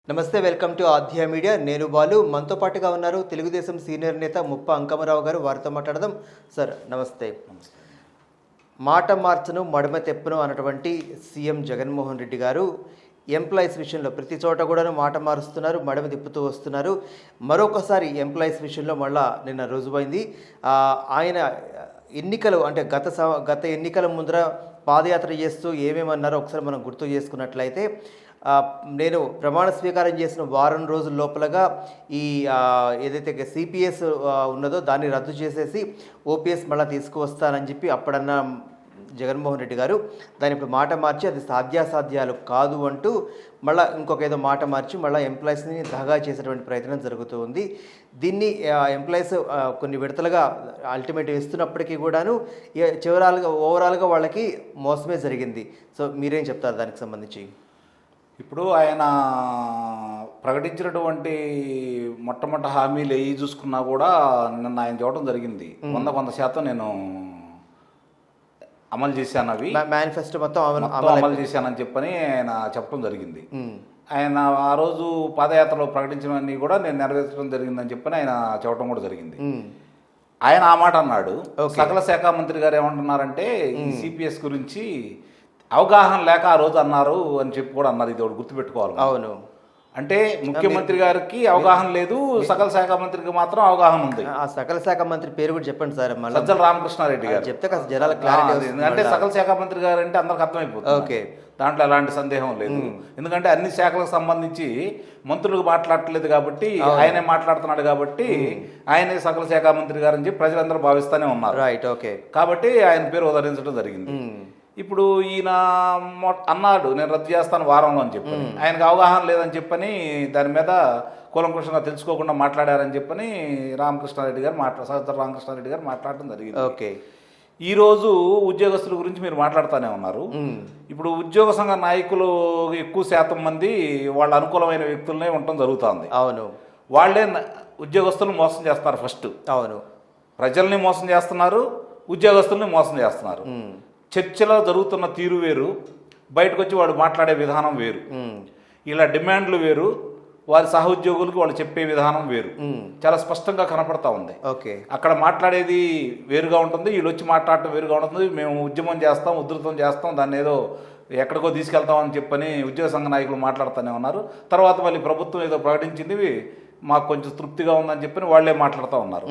నమస్తే, welcome to ఆధ్య media. నేను బాలు. మనతో పాటుగా ఉన్నారు తెలుగుదేశం సీనియర్ నేత ముప్ప అంకమరావు గారు. వారితో మాట్లాడదాం. సార్ నమస్తే. మాట మార్చను మడమ తెప్పను అన్నటువంటి సీఎం జగన్మోహన్ రెడ్డి గారు ఎంప్లాయీస్ విషయంలో ప్రతి చోట కూడా మాట మారుస్తున్నారు, మడమ తిప్పుతూ వస్తున్నారు. మరొకసారి ఎంప్లాయీస్ విషయంలో మళ్ళా నిన్న రుజువైంది. ఆయన ఎన్నికలు అంటే గత ఎన్నికల ముందర పాదయాత్ర చేస్తూ ఏమేమన్నారో ఒకసారి మనం గుర్తు చేసుకున్నట్లయితే, నేను ప్రమాణ స్వీకారం చేసిన వారం రోజుల లోపలగా ఈ ఏదైతే సిపిఎస్ ఉన్నదో దాన్ని రద్దు చేసేసి ఓపీఎస్ మళ్ళీ తీసుకువస్తానని చెప్పి అప్పుడన్న జగన్మోహన్ రెడ్డి గారు దాని ఇప్పుడు మాట మార్చి అది సాధ్యాసాధ్యాలు కాదు అంటూ మళ్ళీ ఇంకొక ఏదో మాట మార్చి మళ్ళీ ఎంప్లాయీస్ని దగా చేసేటువంటి ప్రయత్నం జరుగుతూ ఉంది. దీన్ని ఎంప్లాయీస్ కొన్ని విడతలుగా అల్టిమేటివ్ ఇస్తున్నప్పటికీ కూడాను ఓవరాల్గా వాళ్ళకి మోసమే జరిగింది. సో మీరేం చెప్తారు దానికి సంబంధించి? ఇప్పుడు ఆయన ప్రకటించినటువంటి మొట్టమొదటి హామీలు ఏవి చూసుకున్నా కూడా నిన్న ఆయన చూడటం జరిగింది. 100% నేను అమలు చేశాను, అవి మేనిఫెస్టో మొత్తం అమలు చేశానని చెప్పని ఆయన చెప్పడం జరిగింది. ఆయన ఆ రోజు పాదయాత్రలో ప్రకటించినవన్నీ కూడా నేను నెరవేర్చడం జరిగిందని చెప్పని ఆయన చెప్పడం కూడా జరిగింది. ఆయన ఆ మాట అన్నాడు. సకల శాఖ మంత్రి గారు ఏమంటున్నారంటే ఈ సిపిఎస్ గురించి అవగాహన లేక ఆ రోజు అన్నారు అని చెప్పి కూడా అన్నారు. ఇది ఒకటి గుర్తుపెట్టుకోవాలి. అవును, అంటే ముఖ్యమంత్రి గారికి అవగాహన లేదు, సకల శాఖ మంత్రికి మాత్రం అవగాహన ఉంది. ఆ సకల శాఖ మంత్రి పేరు కూడా చెప్పండి సార్. సజ్జల రామకృష్ణారెడ్డి గారు చెప్తే కాస్త జనాల క్లారిటీ. అంటే సకల శాఖ మంత్రి గారు అంటే అందరికి అర్థమైపోతుంది. ఓకే, దాంట్లో ఎలాంటి సందేహం లేదు. ఎందుకంటే అన్ని శాఖలకు సంబంధించి మంత్రులకు మాట్లాడట్లేదు కాబట్టి ఆయనే మాట్లాడుతున్నాడు కాబట్టి ఆయనే సకల శాఖ మంత్రి గారు అని చెప్పి ప్రజలందరూ భావిస్తూనే ఉన్నారు. Right, okay. కాబట్టి ఆయన పేరు ఉదరించడం జరిగింది. ఇప్పుడు ఈయన అన్నాడు నేను రద్దు చేస్తాను వారంలో అని చెప్పని, ఆయనకు అవగాహన లేదని చెప్పని దాని మీద కూలంకుషంగా తెలుసుకోకుండా మాట్లాడారని చెప్పని సజ్జల రామకృష్ణారెడ్డి గారు మాట్లాడటం జరిగింది. ఓకే. ఈరోజు ఉద్యోగస్తుల గురించి మీరు మాట్లాడుతూనే ఉన్నారు. ఇప్పుడు ఉద్యోగ సంఘ నాయకులు ఎక్కువ శాతం మంది వాళ్ళ అనుకూలమైన వ్యక్తులనే ఉండటం జరుగుతుంది. అవును, వాళ్ళే ఉద్యోగస్తులను మోసం చేస్తున్నారు. ఫస్ట్ అవును, ప్రజల్ని మోసం చేస్తున్నారు, ఉద్యోగస్తుల్ని మోసం చేస్తున్నారు. చర్చలో జరుగుతున్న తీరు వేరు, బయటకు వచ్చి వాడు మాట్లాడే విధానం వేరు. ఇలా డిమాండ్లు వేరు, వారి సహోద్యోగులకు వాళ్ళు చెప్పే విధానం వేరు. చాలా స్పష్టంగా కనపడతా ఉంది. ఓకే, అక్కడ మాట్లాడేది వేరుగా ఉంటుంది, వీళ్ళు వచ్చి మాట్లాడటం వేరుగా ఉంటుంది. మేము ఉద్యమం చేస్తాం, ఉధృతం చేస్తాం, దాన్ని ఏదో ఎక్కడికో తీసుకెళ్తామని చెప్పని ఉద్యోగ సంఘ నాయకులు మాట్లాడుతూనే ఉన్నారు. తర్వాత మళ్ళీ ప్రభుత్వం ఏదో ప్రకటించింది మాకు కొంచెం తృప్తిగా ఉందని చెప్పని వాళ్ళే మాట్లాడుతూ ఉన్నారు.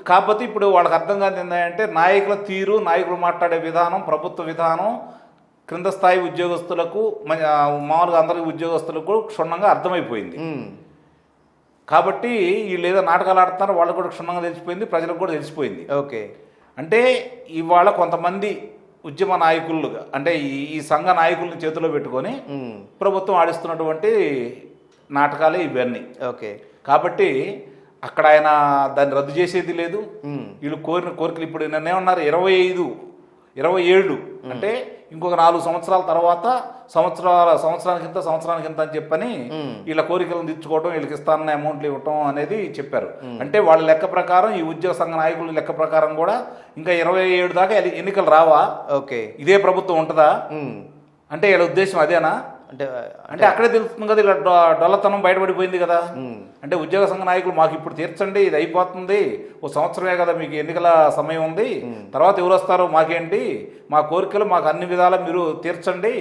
కాకపోతే ఇప్పుడు వాళ్ళకి అర్థం కాదు ఏంటంటే నాయకుల తీరు, నాయకులు మాట్లాడే విధానం, ప్రభుత్వ విధానం క్రింద స్థాయి ఉద్యోగస్తులకు మామూలుగా అందరికి ఉద్యోగస్తులకు క్షుణ్ణంగా అర్థమైపోయింది. కాబట్టి వీళ్ళు ఏదో నాటకాలు ఆడుతున్నారు, వాళ్ళకు కూడా క్షుణ్ణంగా తెలిసిపోయింది, ప్రజలకు కూడా తెలిసిపోయింది. ఓకే. అంటే ఇవాళ కొంతమంది ఉద్యమ నాయకులుగా అంటే ఈ సంఘ నాయకుల్ని చేతిలో పెట్టుకొని ప్రభుత్వం ఆడిస్తున్నటువంటి నాటకాలే ఇవన్నీ. ఓకే. కాబట్టి అక్కడ ఆయన దాన్ని రద్దు చేసేది లేదు. వీళ్ళు కోరిన కోరికలు ఇప్పుడు నిన్నేమన్నారు 27 అంటే ఇంకొక 4 సంవత్సరాల తర్వాత సంవత్సరానికి ఇంత అని చెప్పని వీళ్ళ కోరికలను తీర్చుకోవడం, వీళ్ళకి ఇస్తానన్న అమౌంట్లు ఇవ్వటం అనేది చెప్పారు. అంటే వాళ్ళ లెక్క ప్రకారం ఈ ఉద్యోగ సంఘ నాయకుల లెక్క ప్రకారం కూడా ఇంకా 27 దాకా ఎన్నికలు రావా? ఓకే. ఇదే ప్రభుత్వం ఉంటుందా అంటే వీళ్ళ ఉద్దేశం అదేనా? అంటే అక్కడే తెలుస్తుంది కదా, ఇలా డొల్లతనం బయటపడిపోయింది కదా. అంటే ఉద్యోగ సంఘ నాయకులు మాకు ఇప్పుడు తీర్చండి, ఇది అయిపోతుంది, ఓ సంవత్సరమే కదా మీకు ఎన్నికల సమయం ఉంది, తర్వాత ఎవరు వస్తారో మాకేంటి, మా కోరికలు మాకు అన్ని విధాలా మీరు తీర్చండి,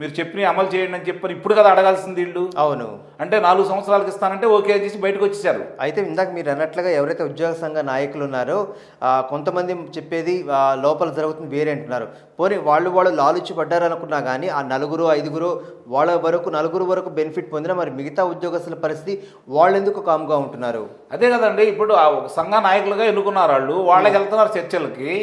మీరు చెప్పిన అమలు చేయండి అని చెప్పని ఇప్పుడు కదా అడగాల్సింది వీళ్ళు. అవును, అంటే 4 సంవత్సరాలకు ఇస్తానంటే ఓకే చేసి బయటకు వచ్చేసారు. అయితే ఇందాక మీరు అన్నట్లుగా ఎవరైతే ఉద్యోగ సంఘ నాయకులు ఉన్నారో కొంతమంది చెప్పేది లోపల జరుగుతుంది వేరే అంటున్నారు. పోనీ వాళ్ళు లాలుచి పడ్డారనుకున్నా కానీ ఆ 4-5 నలుగురు వరకు బెనిఫిట్ పొందినా మరి మిగతా ఉద్యోగస్తుల పరిస్థితి వాళ్ళు ఎందుకు కామ్గా ఉంటున్నారు? అదే కదండి, ఇప్పుడు సంఘ నాయకులుగా ఎన్నుకున్నారు వాళ్ళకి వెళ్తున్నారు చర్చలకి,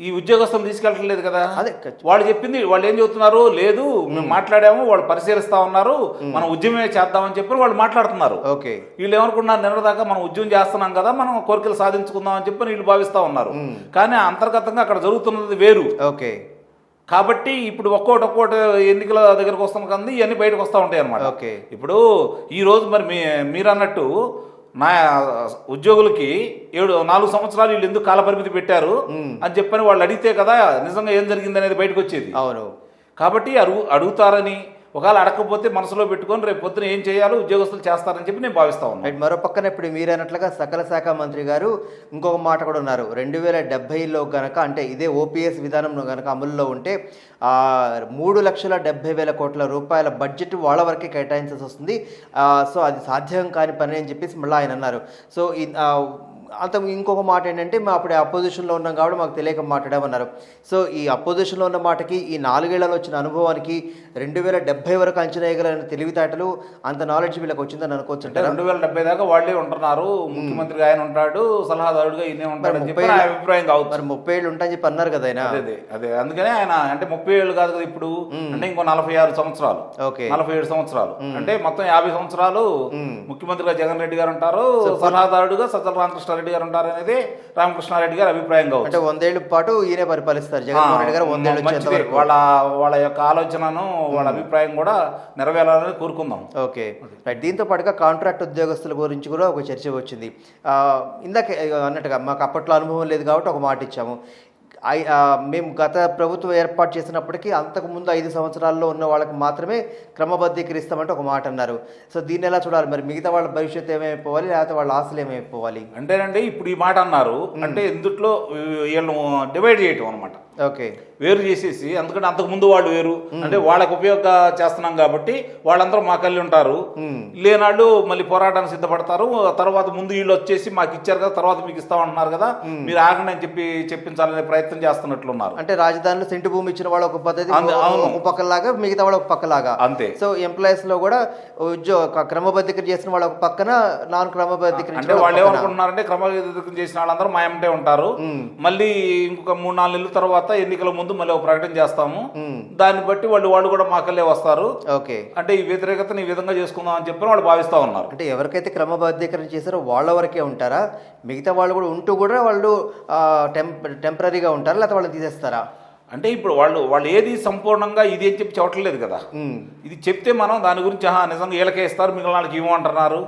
ఈ ఉద్యోగస్తులు తీసుకెళ్ళట్లేదు కదా. అదే వాళ్ళు చెప్పింది, వాళ్ళు ఏం చెబుతున్నారు, లేదు మేము మాట్లాడాము, వాళ్ళు పరిశీలిస్తా ఉన్నారు, మనం ఉద్యమమే చేద్దామని చెప్పి వాళ్ళు మాట్లాడుతున్నారు. ఓకే. వీళ్ళు ఏమనుకున్నారు, నిన్నదాకా మనం ఉద్యమం చేస్తున్నాం కదా, మనం కోరికలు సాధించుకుందాం అని చెప్పి వీళ్ళు భావిస్తా ఉన్నారు. కానీ అంతర్గతంగా అక్కడ జరుగుతున్నది వేరు. ఓకే. కాబట్టి ఇప్పుడు ఒక్కోటి ఎన్నికల దగ్గరకు వస్తాం కదా, ఇవన్నీ బయటకు వస్తూ ఉంటాయి అన్నమాట. ఓకే. ఇప్పుడు ఈరోజు మరి మీరు అన్నట్టు నా ఉద్యోగులకి 4 సంవత్సరాలు వీళ్ళు ఎందుకు కాలపరిమితి పెట్టారు అని చెప్పని వాళ్ళు అడిగితే కదా నిజంగా ఏం జరిగింది అనేది బయటకు వచ్చేది. అవును. కాబట్టి అడుగుతారని ఒకవేళ అడగకపోతే మనసులో పెట్టుకొని రేపు పొద్దున ఏం చేయాలో ఉద్యోగస్తులు చేస్తారని చెప్పి నేను భావిస్తా ఉన్నాను. రైట్. మరో పక్కన ఇప్పుడు మీరన్నట్లుగా సకల శాఖ మంత్రి గారు ఇంకొక మాట కూడా ఉన్నారు. 2070లో గనక అంటే ఇదే ఓపీఎస్ విధానం గనక అమలులో ఉంటే 3,70,000 కోట్ల రూపాయల బడ్జెట్ వాళ్ళ వరకే కేటాయించాల్సి వస్తుంది. సో అది సాధ్యం కాని పని అని చెప్పేసి మళ్ళీ ఆయన అన్నారు. సో అంత ఇంకొక మాట ఏంటంటే మేము అప్పుడే అపోజిషన్లో ఉన్నాం కాబట్టి మాకు తెలియక మాట్లాడామన్నారు. సో ఈ అపోజిషన్లో ఉన్న మాటకి ఈ 4 ఏళ్లలో వచ్చిన అనుభవానికి 2070 వరకు అంచనా వేయగలిగిన తెలివితేటలు అంత నాలెడ్జ్ వీళ్ళకి వచ్చిందని అనుకోవచ్చు. 2070 దాకా వాళ్ళే ఉంటున్నారు, ముఖ్యమంత్రిగా ఆయన ఉంటాడు, సలహాదారుడుగా ఈయనే ఉంటాడు అని చెప్పి నా అభిప్రాయం కావచ్చు. మరి 30 ఏళ్ళు ఉంటాయని చెప్పి అన్నారు కదా ఆయన. అదే అందుకనే ఆయన అంటే 30 ఏళ్ళు కాదు కదా ఇప్పుడు, అంటే ఇంకో 46 సంవత్సరాలు, 47 సంవత్సరాలు, అంటే మొత్తం 50 సంవత్సరాలు ముఖ్యమంత్రిగా జగన్ రెడ్డి గారు ఉంటారు, సలహాదారుడుగా సజ్జల రామకృష్ణారెడ్డి గారు ఉంటారు అనేది రామకృష్ణారెడ్డి గారి అభిప్రాయం కావచ్చు. అంటే 100 ఏళ్ల పాటు ఈయనే పరిపాలిస్తారు జగన్మోహన్ రెడ్డి గారు. 100 ఏళ్ళు వాళ్ళ యొక్క ఆలోచనను వాళ్ళ అభిప్రాయం కూడా నెరవేరాలని కోరుకుందాం. Okay right. దీంతో పాటుగా కాంట్రాక్ట్ ఉద్యోగస్తుల గురించి కూడా ఒక చర్చ వచ్చింది. ఇందాక అన్నట్టుగా మాకు అప్పట్లో అనుభవం లేదు కాబట్టి ఒక మాట ఇచ్చాము. మేము గత ప్రభుత్వం ఏర్పాటు చేసినప్పటికీ అంతకుముందు 5 సంవత్సరాల్లో ఉన్న వాళ్ళకి మాత్రమే క్రమబద్ధీకరిస్తామంటే ఒక మాట అన్నారు. సో దీన్ని ఎలా చూడాలి మరి? మిగతా వాళ్ళ భవిష్యత్తు ఏమైపోవాలి, లేకపోతే వాళ్ళ ఆశలు ఏమైపోవాలి? అంటేనండి ఇప్పుడు ఈ మాట అన్నారు అంటే ఇందుట్లో వీళ్ళను డివైడ్ చేయటం అనమాట. ఓకే, వేరు చేసేసి, ఎందుకంటే అంతకుముందు వాళ్ళు వేరు అంటే వాళ్ళకి ఉపయోగంగా చేస్తున్నాం కాబట్టి వాళ్ళందరూ మా కలిసి ఉంటారు, లేనాళ్ళు మళ్ళీ పోరాటానికి సిద్ధపడతారు. తర్వాత ముందు వీళ్ళు వచ్చేసి మాకు ఇచ్చారు కదా, తర్వాత మీకు ఇస్తామంటున్నారు కదా, మీరు ఆగండి అని చెప్పి చెప్పించాలనే ప్రయత్నం చేస్తున్నట్లున్నారు. అంటే రాజధానిలో సెంటు భూమి ఇచ్చిన వాళ్ళు ఒక పద్ధతి, ఒక పక్కలాగా మిగతా వాళ్ళు ఒక పక్కలాగా అంతే. సో ఎంప్లాయీస్ లో కూడా క్రమబద్ధీకరణ చేసిన వాళ్ళు ఒక పక్కన, నాన్ క్రమబద్ధీకరణ అంటే వాళ్ళు ఏమనుకుంటున్నారంటే క్రమబద్ధీకరణ చేసిన వాళ్ళందరూ మా ఎంటే ఉంటారు, మళ్ళీ ఇంకొక 3-4 నెలల తర్వాత ఎన్నికల ముందు మళ్ళీ ఒక ప్రకటన చేస్తాము, దాన్ని బట్టి వాళ్ళు కూడా మాకల్లే వస్తారు. ఓకే, అంటే ఈ వ్యతిరేకతను ఈ విధంగా చేసుకుందాం అని చెప్పి వాళ్ళు భావిస్తా ఉన్నారు. అంటే ఎవరికైతే క్రమబద్ధీకరణ చేశారో వాళ్ళ వరకే ఉంటారా? మిగతా వాళ్ళు కూడా ఉంటూ కూడా వాళ్ళు టెంపరీగా ఉంటారా, లేకపోతే వాళ్ళని తీసేస్తారా? అంటే ఇప్పుడు వాళ్ళు ఏది సంపూర్ణంగా ఇది అని చెప్పి చెప్పట్లేదు కదా. ఇది చెప్తే మనం దాని గురించి నిజంగా వీళ్ళకే ఇస్తారు, మిగిలిన వాళ్ళకి ఏమంటున్నారు,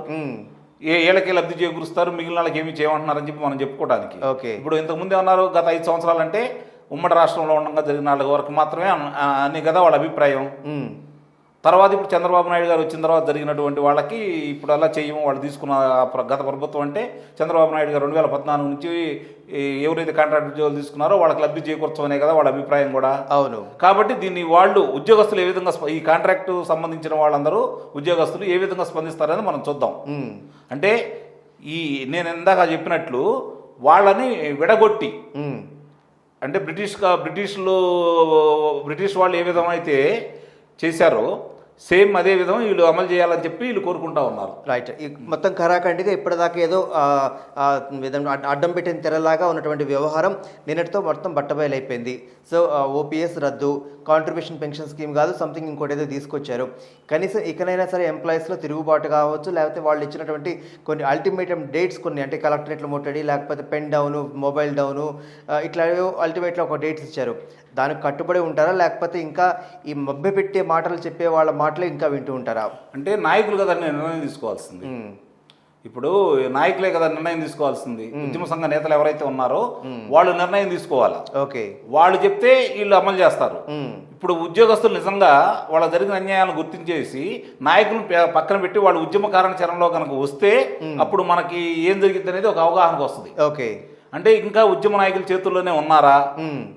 ఏళ్ళకే లబ్ధి చేకూరుస్తారు, మిగిలిన వాళ్ళకి ఏమి చేయమంటున్నారు అని చెప్పి మనం చెప్పుకోవడానికి. ఇప్పుడు ఇంతకుముందు ఏమన్నారు, గత 5 సంవత్సరాలు అంటే ఉమ్మడి రాష్ట్రంలో ఉండగా జరిగిన వాళ్ళ వరకు మాత్రమే అని కదా వాళ్ళ అభిప్రాయం. తర్వాత ఇప్పుడు చంద్రబాబు నాయుడు గారు వచ్చిన తర్వాత జరిగినటువంటి వాళ్ళకి ఇప్పుడు అలా చేయము, వాళ్ళు తీసుకున్న గత ప్రభుత్వం అంటే చంద్రబాబు నాయుడు గారు 2014 నుంచి ఎవరైతే కాంట్రాక్ట్ ఉద్యోగాలు తీసుకున్నారో వాళ్ళకి లబ్ధి చేకూర్చమనే కదా వాళ్ళ అభిప్రాయం కూడా. అవును. కాబట్టి దీన్ని వాళ్ళు ఉద్యోగస్తులు ఏ విధంగా ఈ కాంట్రాక్టు సంబంధించిన వాళ్ళందరూ ఉద్యోగస్తులు ఏ విధంగా స్పందిస్తారని మనం చూద్దాం. అంటే నేను ఇందాక చెప్పినట్లు వాళ్ళని విడగొట్టి, అంటే బ్రిటిష్ వాళ్ళు ఏ విధమైతే చేశారో సేమ్ అదే విధంగా వీళ్ళు అమలు చేయాలని చెప్పి వీళ్ళు కోరుకుంటా ఉన్నారు. రైట్. మొత్తం కరాఖండిగా ఇప్పటిదాకా ఏదో అడ్డం పెట్టిన తెరలాగా ఉన్నటువంటి వ్యవహారం నిన్నటితో మొత్తం బట్టబయలైపోయింది. సో ఓపీఎస్ రద్దు, కాంట్రిబ్యూషన్ పెన్షన్ స్కీమ్ కాదు, సంథింగ్ ఇంకోటి ఏదో తీసుకొచ్చారు. కనీసం ఇకనైనా సరే ఎంప్లాయీస్లో తిరుగుబాటు కావచ్చు, లేకపోతే వాళ్ళు ఇచ్చినటువంటి కొన్ని అల్టిమేటం డేట్స్ కొన్ని, అంటే కలెక్టరేట్లు ముట్టడి, లేకపోతే పెన్ డౌను, మొబైల్ డౌను, ఇట్లా అల్టిమేట్లో ఒక డేట్స్ ఇచ్చారు. దానికి కట్టుబడి ఉంటారా, లేకపోతే ఇంకా ఈ మభ్య పెట్టే మాటలు చెప్పే వాళ్ళ మాటలే ఇంకా వింటూ ఉంటారా? అంటే నాయకులు కదా నిర్ణయం తీసుకోవాల్సింది. ఇప్పుడు నాయకులే కదా నిర్ణయం తీసుకోవాల్సింది. ఉద్యమ సంఘ నేతలు ఎవరైతే ఉన్నారో వాళ్ళు నిర్ణయం తీసుకోవాలి. ఓకే, వాళ్ళు చెప్తే వీళ్ళు అమలు చేస్తారు. ఇప్పుడు ఉద్యోగస్తులు నిజంగా వాళ్ళ జరిగిన అన్యాయాలను గుర్తించేసి నాయకులను పక్కన పెట్టి వాళ్ళు ఉద్యమ కార్యాచరణలో కనుక వస్తే అప్పుడు మనకి ఏం జరిగింది అనేది ఒక అవగాహనకు వస్తుంది. ఓకే, అంటే ఇంకా ఉద్యమ నాయకుల చేతుల్లోనే ఉన్నారా,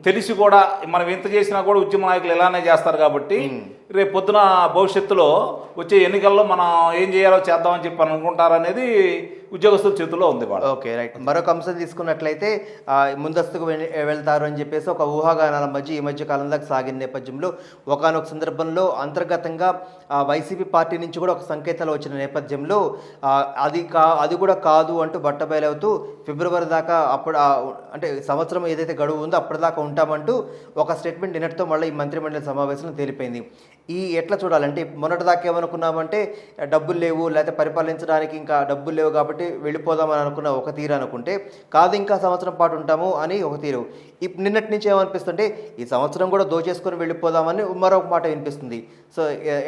తెలిసి కూడా మనం ఎంత చేసినా కూడా ఉద్యమ నాయకులు ఎలానే చేస్తారు. కాబట్టి రేపు పొద్దున భవిష్యత్తులో వచ్చే ఎన్నికల్లో మనం ఏం చేయాలో చేద్దామని చెప్పి అనుకుంటారనేది ఉద్యోగస్తుల చేతుల్లో ఉంది. Okay, right. మరొక అంశం తీసుకున్నట్లయితే ముందస్తుకు వెళ్తారు అని చెప్పేసి ఒక ఊహాగానాల మధ్య ఈ మధ్య కాలంలో సాగిన నేపథ్యంలో ఒకనొక సందర్భంలో అంతర్గతంగా వైసీపీ పార్టీ నుంచి కూడా ఒక సంకేతాలు వచ్చిన నేపథ్యంలో అది కూడా కాదు అంటూ బట్టబయలవుతూ ఫిబ్రవరి దాకా అప్పుడు అంటే సంవత్సరం ఏదైతే గడువు ఉందో అప్పటిదాకా ఉంటామంటూ ఒక స్టేట్మెంట్ నిన్నటితో మళ్ళీ ఈ మంత్రిమండలి సమావేశంలో తేలిపోయింది. ఎట్లా చూడాలంటే మొన్నటిదాకా ఏమనుకున్నామంటే డబ్బులు లేవు, లేకపోతే పరిపాలించడానికి ఇంకా డబ్బులు లేవు కాబట్టి వెళ్ళిపోదామని అనుకున్న ఒక తీరు అనుకుంటే, కాదు ఇంకా సంవత్సరం పాటు ఉంటాము అని ఒక తీరు. నిన్నటి నుంచి ఏమనిపిస్తుంటే ఈ సంవత్సరం కూడా దోచేసుకొని వెళ్ళిపోదామని మరొక మాట వినిపిస్తుంది. సో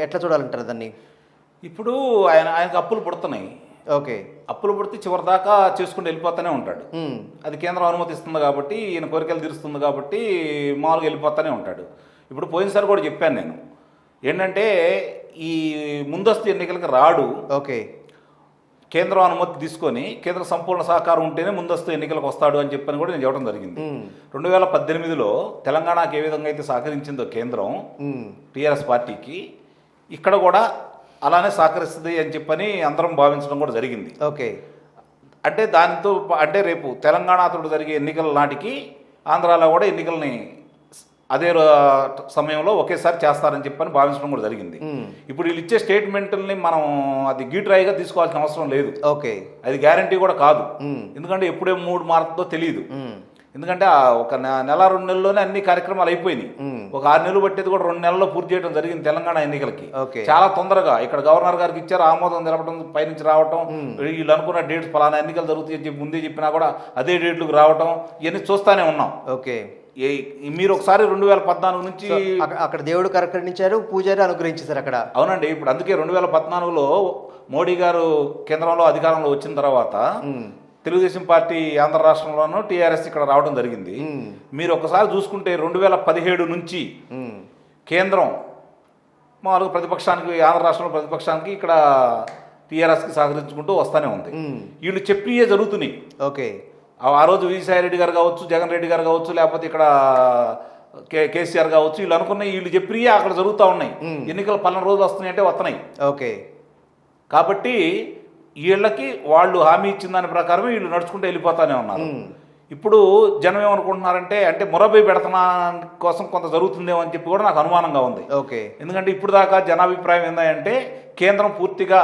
ఎట్లా చూడాలంటారు దాన్ని? ఇప్పుడు ఆయనకు అప్పులు పుడుతున్నాయి. ఓకే, అప్పులు పుడితే చివరి దాకా చేసుకుంటూ వెళ్ళిపోతూనే ఉంటాడు. అది కేంద్రం అనుమతిస్తుంది కాబట్టి, ఈయన కోరికలు తీరుస్తుంది కాబట్టి మామూలుగా వెళ్ళిపోతూనే ఉంటాడు. ఇప్పుడు పోయినసారి కూడా చెప్పాను నేను, ఏంటంటే ఈ ముందస్తు ఎన్నికలకు రాడు, ఓకే. కేంద్రం అనుమతి తీసుకొని కేంద్ర సంపూర్ణ సహకారం ఉంటేనే ముందస్తు ఎన్నికలకు వస్తాడు అని చెప్పని కూడా నేను చెప్పడం జరిగింది. 2018లో తెలంగాణకు ఏ విధంగా అయితే సహకరించిందో కేంద్రం టీఆర్ఎస్ పార్టీకి, ఇక్కడ కూడా అలానే సహకరిస్తుంది అని చెప్పని అందరం భావించడం కూడా జరిగింది. ఓకే. అంటే దానితో అంటే రేపు తెలంగాణతో జరిగే ఎన్నికల నాటికి ఆంధ్రాలో కూడా ఎన్నికల్ని అదే సమయంలో ఒకేసారి చేస్తారని చెప్పని భావించడం కూడా జరిగింది. ఇప్పుడు వీళ్ళు ఇచ్చే స్టేట్మెంట్ని మనం అది గీట్రాయిగా తీసుకోవాల్సిన అవసరం లేదు. ఓకే. అది గ్యారంటీ కూడా కాదు, ఎందుకంటే ఎప్పుడే మూడు మారుతుందో తెలియదు. ఎందుకంటే ఒక నెల 2 నెలల్లోనే అన్ని కార్యక్రమాలు అయిపోయినాయి. ఒక 6 నెలలు పట్టేది కూడా 2 నెలల్లో పూర్తి చేయడం జరిగింది తెలంగాణ ఎన్నికలకి. చాలా తొందరగా ఇక్కడ గవర్నర్ గారికి ఇచ్చారు, ఆమోదం తెలపడం, పైనుంచి రావటం, వీళ్ళు అనుకున్న డేట్స్ ఫలానా ఎన్నికలు జరుగుతాయి అని చెప్పి ముందే చెప్పినా కూడా అదే డేట్లకు రావటం, ఇవన్నీ చూస్తానే ఉన్నాం. ఓకే. మీరు ఒకసారి 2014 నుంచి అక్కడ దేవుడు కరకరించారు, పూజారి అనుగ్రహించారు అక్కడ. అవునండి. ఇప్పుడు అందుకే 2014లో మోడీ గారు కేంద్రంలో అధికారంలో వచ్చిన తర్వాత తెలుగుదేశం పార్టీ ఆంధ్ర రాష్ట్రంలోనూ టీఆర్ఎస్ ఇక్కడ రావడం జరిగింది. మీరు ఒకసారి చూసుకుంటే 2017 నుంచి కేంద్రం మామూలుగా ప్రతిపక్షానికి, ఆంధ్ర రాష్ట్రంలో ప్రతిపక్షానికి ఇక్కడ టీఆర్ఎస్కి సహకరించుకుంటూ వస్తూనే ఉంది. వీళ్ళు చెప్పియే జరుగుతున్నాయి. ఓకే. ఆ రోజు విజయసాయి రెడ్డి గారు కావచ్చు, జగన్ రెడ్డి గారు కావచ్చు, లేకపోతే ఇక్కడ కేసీఆర్ కావచ్చు, వీళ్ళు అనుకున్నాయి, వీళ్ళు చెప్పియే అక్కడ జరుగుతూ ఉన్నాయి. ఎన్నికలు 12 రోజులు వస్తున్నాయి అంటే వస్తున్నాయి. ఓకే. కాబట్టి వీళ్ళకి వాళ్ళు హామీ ఇచ్చిన దాని ప్రకారం వీళ్ళు నడుచుకుంటూ వెళ్ళిపోతానే ఉన్నారు. ఇప్పుడు జనం ఏమనుకుంటున్నారంటే అంటే మొరబై పెడతనా కోసం కొంత జరుగుతుందేమో అని చెప్పి కూడా నాకు అనుమానంగా ఉంది. ఓకే. ఎందుకంటే ఇప్పుడు దాకా జనాభిప్రాయం ఏంటంటే కేంద్రం పూర్తిగా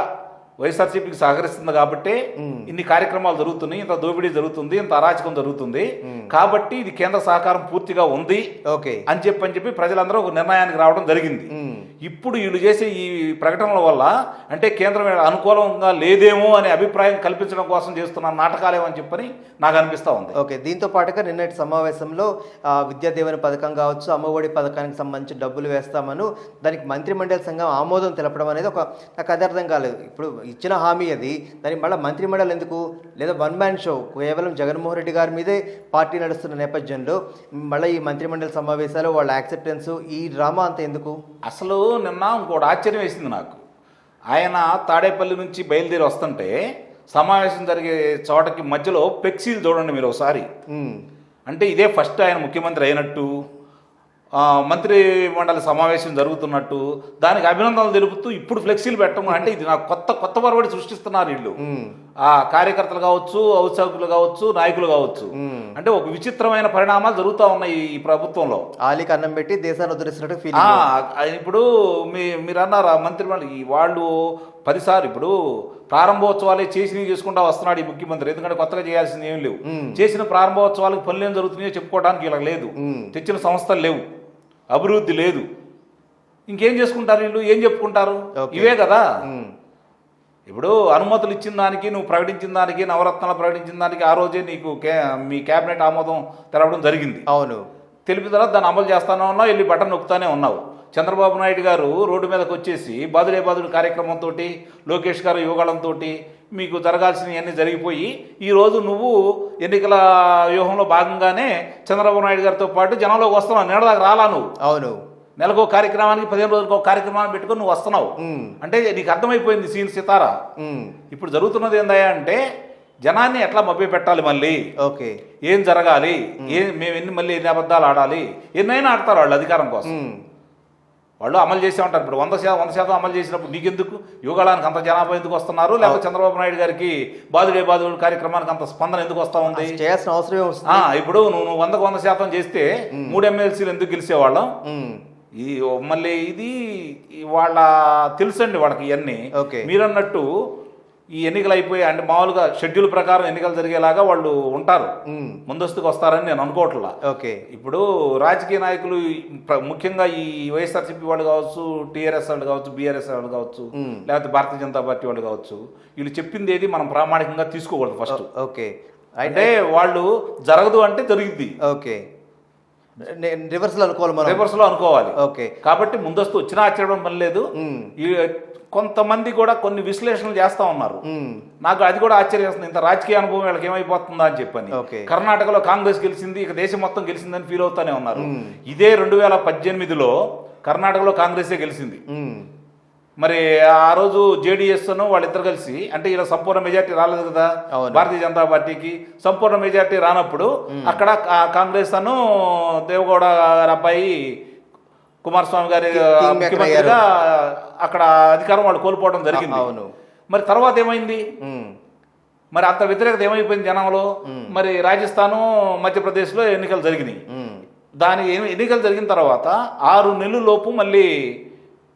వైఎస్ఆర్సీపీకి సహకరిస్తుంది కాబట్టి ఇన్ని కార్యక్రమాలు జరుగుతున్నాయి, ఇంత దోపిడీ జరుగుతుంది, ఇంత అరాచకం జరుగుతుంది, కాబట్టి ఇది కేంద్ర సహకారం పూర్తిగా ఉంది అని చెప్పి ప్రజలందరూ ఒక నిర్ణయానికి రావడం జరిగింది. ఇప్పుడు వీళ్ళు చేసే ఈ ప్రకటనల వల్ల అంటే కేంద్రం అనుకూలంగా లేదేమో అనే అభిప్రాయం కల్పించడం కోసం చేస్తున్న నాటకాలేమో అని చెప్పని నాకు అనిపిస్తూ ఉంది. ఓకే. దీంతో పాటుగా నిన్నటి సమావేశంలో విద్యాదీవెన పథకం కావచ్చు, అమ్మఒడి పథకానికి సంబంధించి డబ్బులు వేస్తామను దానికి మంత్రిమండలి సంఘం ఆమోదం తెలపడం అనేది నాకు అది అర్థం కాలేదు. ఇప్పుడు ఇచ్చిన హామీ అది, దానికి మళ్ళీ మంత్రిమండలి ఎందుకు, లేదా వన్ మ్యాన్ షో కేవలం జగన్మోహన్ రెడ్డి గారి మీదే పార్టీ నడుస్తున్న నేపథ్యంలో మళ్ళీ ఈ మంత్రిమండలి సమావేశాలు వాళ్ళ యాక్సెప్టెన్స్ ఈ డ్రామా అంతా ఎందుకు? అసలు నిన్న ఇంకోటి ఆశ్చర్యం వేసింది నాకు. ఆయన తాడేపల్లి నుంచి బయలుదేరి వస్తుంటే సమావేశం జరిగే చోటకి మధ్యలో ఫ్లెక్సీలు చూడండి మీరు ఒకసారి. అంటే ఇదే ఫస్ట్ ఆయన ముఖ్యమంత్రి అయినట్టు, మంత్రి మండలి సమావేశం జరుగుతున్నట్టు, దానికి అభినందనలు తెలుపుతూ ఇప్పుడు ఫ్లెక్సీలు పెట్టడం అంటే ఇది నాకు కొత్త పొరబడి సృష్టిస్తున్నారు వీళ్ళు. ఆ కార్యకర్తలు కావచ్చు, ఔత్సాహికులు కావచ్చు, నాయకులు కావచ్చు. అంటే ఒక విచిత్రమైన పరిణామాలు జరుగుతూ ఉన్నాయి ఈ ప్రభుత్వంలో. ఆలికి అన్నం పెట్టి దేశాన్ని ఉద్ధరిస్తున్నట్టు ఫీలింగ్. ఇప్పుడు మీరు అన్నారు ఆ మంత్రి మండలి వాళ్ళు 10 సార్లు ఇప్పుడు ప్రారంభోత్సవాలే చేసుకుంటా వస్తున్నాడు ఈ ముఖ్యమంత్రి. ఎందుకంటే కొత్తగా చేయాల్సింది ఏం లేవు. చేసిన ప్రారంభోత్సవాలకు పనులు ఏం జరుగుతున్నాయో చెప్పుకోవడానికి ఇలా లేదు, తెచ్చిన సంస్థలు లేవు, అభివృద్ధి లేదు, ఇంకేం చేసుకుంటారు వీళ్ళు, ఏం చెప్పుకుంటారు? ఇవే కదా. ఇప్పుడు అనుమతులు ఇచ్చిన దానికి, నువ్వు ప్రకటించిన దానికి, నవరత్నాలు ప్రకటించిన దానికి ఆ రోజే నీకు మీ కేబినెట్ ఆమోదం తెలపడం జరిగింది. అవును. తెలిపిన తర్వాత దాన్ని అమలు చేస్తానే ఉన్నావు, వెళ్ళి బటన్ నొక్కుతానే ఉన్నావు. చంద్రబాబు నాయుడు గారు రోడ్డు మీదకి వచ్చేసి బాదుడే బాదుడు కార్యక్రమంతో, లోకేష్ గారు యువగాళంతో మీకు జరగాల్సినవన్నీ జరిగిపోయి ఈరోజు నువ్వు ఎన్నికల వ్యూహంలో భాగంగానే చంద్రబాబు నాయుడు గారితో పాటు జనంలోకి వస్తున్నావు. నెలదాకా రాలా నువ్వు. అవును. నెలకు ఒక కార్యక్రమానికి 15 రోజులకు ఒక కార్యక్రమాన్ని పెట్టుకొని నువ్వు వస్తున్నావు. అంటే నీకు అర్థమైపోయింది సీన్ సితారా. ఇప్పుడు జరుగుతున్నది ఏందయ్యా అంటే జనాన్ని ఎట్లా మభ్య పెట్టాలి, మళ్ళీ ఓకే ఏం జరగాలి, మేము మళ్ళీ ఎన్ని అబద్ధాలు ఆడాలి, ఎన్నైనా ఆడతారు వాళ్ళు అధికారం కోసం. వాళ్ళు అమలు చేసే ఉంటారు. ఇప్పుడు 100% అమలు చేసినప్పుడు నీకెందుకు, యువగాళానికి అంత జనాభా ఎందుకు వస్తున్నారు, లేకపోతే చంద్రబాబు నాయుడు గారికి బాదుడే బాదుడు కార్యక్రమానికి అంత స్పందన ఎందుకు వస్తూ ఉంది? చేయాల్సిన అవసరం. ఇప్పుడు నువ్వు 100% చేస్తే 3 ఎమ్మెల్సీలు ఎందుకు గెలిచేవాళ్ళం? ఈ మళ్ళీ ఇది వాళ్ళ తెలుసండి వాళ్ళకి ఇవన్నీ. మీరన్నట్టు ఈ ఎన్నికలు అయిపోయి అంటే మామూలుగా షెడ్యూల్ ప్రకారం ఎన్నికలు జరిగేలాగా వాళ్ళు ఉంటారు, ముందస్తుకు వస్తారని నేను అనుకోవట్లా. ఇప్పుడు రాజకీయ నాయకులు ముఖ్యంగా ఈ వైఎస్ఆర్సీపీ వాళ్ళు కావచ్చు, టీఆర్ఎస్ వాళ్ళు కావచ్చు, బీఆర్ఎస్ వాళ్ళు కావచ్చు, లేకపోతే భారతీయ జనతా పార్టీ వాళ్ళు కావచ్చు, వీళ్ళు చెప్పింది ఏది మనం ప్రామాణికంగా తీసుకోకూడదు ఫస్ట్. అంటే వాళ్ళు జరగదు అంటే జరిగింది, రివర్స్లో అనుకోవాలి. కాబట్టి ముందస్తు వచ్చినా ఆశ్చర్యం పని లేదు. కొంతమంది కూడా కొన్ని విశ్లేషణలు చేస్తా ఉన్నారు, నాకు అది కూడా ఆశ్చర్యం వేస్తుంది. ఇంత రాజకీయ అనుభవం వీళ్ళకి ఏమైపోతుందా అని చెప్పని. కర్ణాటకలో కాంగ్రెస్ గెలిచింది, ఇక దేశం మొత్తం గెలిచిందని ఫీల్ అవుతానే ఉన్నారు. ఇదే 2018లో కర్ణాటకలో కాంగ్రెసే గెలిచింది. ఉమ్, మరి ఆ రోజు జేడీఎస్ వాళ్ళిద్దరు కలిసి, అంటే ఇలా సంపూర్ణ మెజార్టీ రాలేదు కదా అవును. భారతీయ జనతా పార్టీకి. సంపూర్ణ మెజార్టీ రానప్పుడు అక్కడ కాంగ్రెస్ దేవగౌడ గారి అబ్బాయి కుమారస్వామి గారి కింగ్ మేకర్ ముఖ్యమంత్రిగా అక్కడ అధికారం వాళ్ళు కోల్పోవడం జరిగింది. అవును. మరి తర్వాత ఏమైంది? ఉమ్, మరి అంత వ్యతిరేకత ఏమైపోయింది జనంలో? మరి రాజస్థాను, మధ్యప్రదేశ్లో ఎన్నికలు జరిగినాయి. ఉమ్, ఎన్నికలు జరిగిన తర్వాత 6 నెలల లోపు మళ్ళీ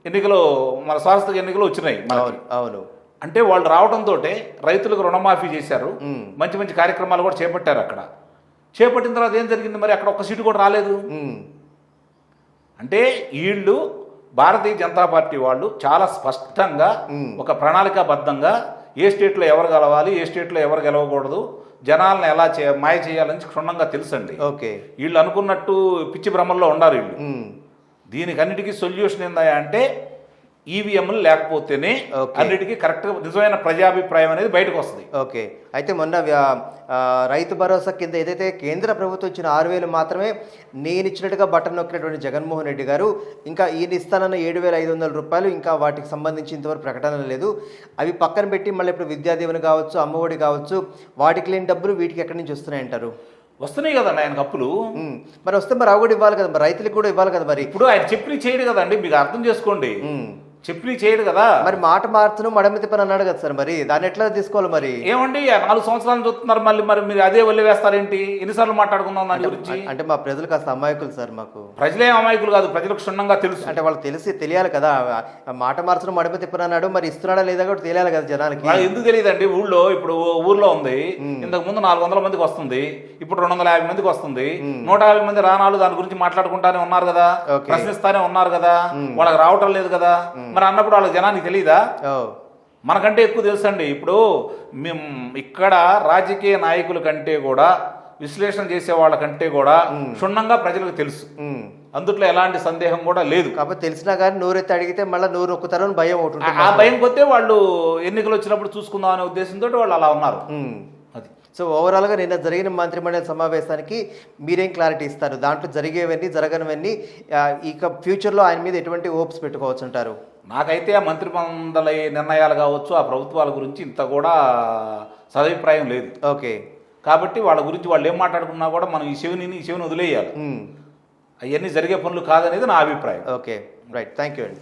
ఎన్నికలు, మన శాశ్వత ఎన్నికలు వచ్చినాయి మనకి. అవును అవును. అంటే వాళ్ళు రావడంతో రైతులకు రుణమాఫీ చేశారు, ఉమ్, మంచి మంచి కార్యక్రమాలు కూడా చేపట్టారు. అక్కడ చేపట్టిన తర్వాత ఏం జరిగింది? మరి అక్కడ ఒక్క సీటు కూడా రాలేదు. ఉమ్, అంటే వీళ్ళు భారతీయ జనతా పార్టీ వాళ్ళు చాలా స్పష్టంగా ఒక ప్రణాళికాబద్ధంగా ఏ స్టేట్లో ఎవరు గెలవాలి, ఏ స్టేట్లో ఎవరు గెలవకూడదు, జనాలను ఎలా మాయ చేయాలని క్షుణ్ణంగా తెలుసండి. ఓకే. వీళ్ళు అనుకున్నట్టు పిచ్చి భ్రమల్లో ఉండారు వీళ్ళు. ఉమ్, దీనికి అన్నిటికీ సొల్యూషన్ ఏందా అంటే ఈవీఎంలు లేకపోతేనే అన్నిటికీ కరెక్ట్గా నిజమైన ప్రజాభిప్రాయం అనేది బయటకు వస్తుంది. ఓకే. అయితే మొన్న రైతు భరోసా కింద ఏదైతే కేంద్ర ప్రభుత్వం ఇచ్చిన 6,000 మాత్రమే నేను ఇచ్చినట్టుగా బటన్ నొక్కినటువంటి జగన్మోహన్ రెడ్డి గారు ఇంకా ఈయన ఇస్తానన్న 7,500 రూపాయలు ఇంకా వాటికి సంబంధించి ఇంతవరకు ప్రకటన లేదు. అవి పక్కన పెట్టి మళ్ళీ ఇప్పుడు విద్యాదీవెన కావచ్చు, అమ్మఒడి కావచ్చు, వాటికి లేని డబ్బులు వీటికి ఎక్కడి నుంచి వస్తున్నాయంటారు? వస్తున్నాయి కదండి ఆయనకు అప్పులు. మరి వస్తే మరి అవి కూడా ఇవ్వాలి కదా, మరి రైతులకు కూడా ఇవ్వాలి కదా. మరి ఇప్పుడు ఆయన చెప్పి చేయడు కదండి, మీకు అర్థం చేసుకోండి. చెప్పి చేయడు కదా. మరి మాట మార్చును మడమ తిప్పని అన్నాడు కదా సార్, మరి దాన్ని ఎట్లా తీసుకోవాలి? మరి ఏమండి 4 సంవత్సరాలు చూస్తున్నారు, మళ్ళీ మరి మీరు అదే వల్లి వేస్తారేంటి? ఎన్నిసార్లు మాట్లాడుకుందాం దాని గురించి? అంటే మా ప్రజలు కాస్త అమాయకులు సార్. మాకు ప్రజలే అమాయకులు కాదు, ప్రజలకు క్షుణ్ణంగా తెలుసు. అంటే వాళ్ళకి తెలియాలి కదా, మాట మార్చడం మడమ తిప్పని అన్నాడు, మరి ఇస్తున్నాడా లేదా కూడా తెలియాలి కదా జనాలకి. ఎందుకు తెలియదండి? ఇప్పుడు ఊర్లో ఉంది, ఇంతకు ముందు 400 మందికి వస్తుంది, ఇప్పుడు 250 మందికి వస్తుంది. 150 మంది రానాలు దాని గురించి మాట్లాడుకుంటానే ఉన్నారు కదా, ప్రశ్నిస్తానే ఉన్నారు కదా, వాళ్ళకి రావటం లేదు కదా. మరి అన్నప్పుడు వాళ్ళకి జనానికి తెలియదా? మనకంటే ఎక్కువ తెలుసండి. ఇప్పుడు మేము ఇక్కడ రాజకీయ నాయకుల కంటే కూడా, విశ్లేషణ చేసే వాళ్ళకంటే కూడా క్షుణ్ణంగా ప్రజలకు తెలుసు. అందుట్లో ఎలాంటి సందేహం కూడా లేదు. కాబట్టి తెలిసినా కానీ నోరెత్తి అడిగితే మళ్ళీ నోరు నొక్కుతారు అని భయం ఒకటి. ఆ భయం కొద్దే వాళ్ళు ఎన్నికలు వచ్చినప్పుడు చూసుకుందాం అనే ఉద్దేశంతో వాళ్ళు అలా ఉన్నారు. అది. సో ఓవరాల్గా నిన్న జరిగిన మంత్రిమండలి సమావేశానికి మీరేం క్లారిటీ ఇస్తారు? దాంట్లో జరిగేవన్నీ జరగనివన్నీ ఇక ఫ్యూచర్లో ఆయన మీద ఎటువంటి హోప్స్ పెట్టుకోవచ్చు అంటారు? నాకైతే ఆ మంత్రిమండలి నిర్ణయాలు కావచ్చు, ఆ ప్రభుత్వాల గురించి ఇంత కూడా సదభిప్రాయం లేదు. ఓకే. కాబట్టి వాళ్ళ గురించి వాళ్ళు ఏం మాట్లాడుకున్నా కూడా మనం ఈ చెవిని వదిలేయాలి. అవన్నీ జరిగే పనులు కాదనేది నా అభిప్రాయం. Okay, right. థ్యాంక్ యూ అండి.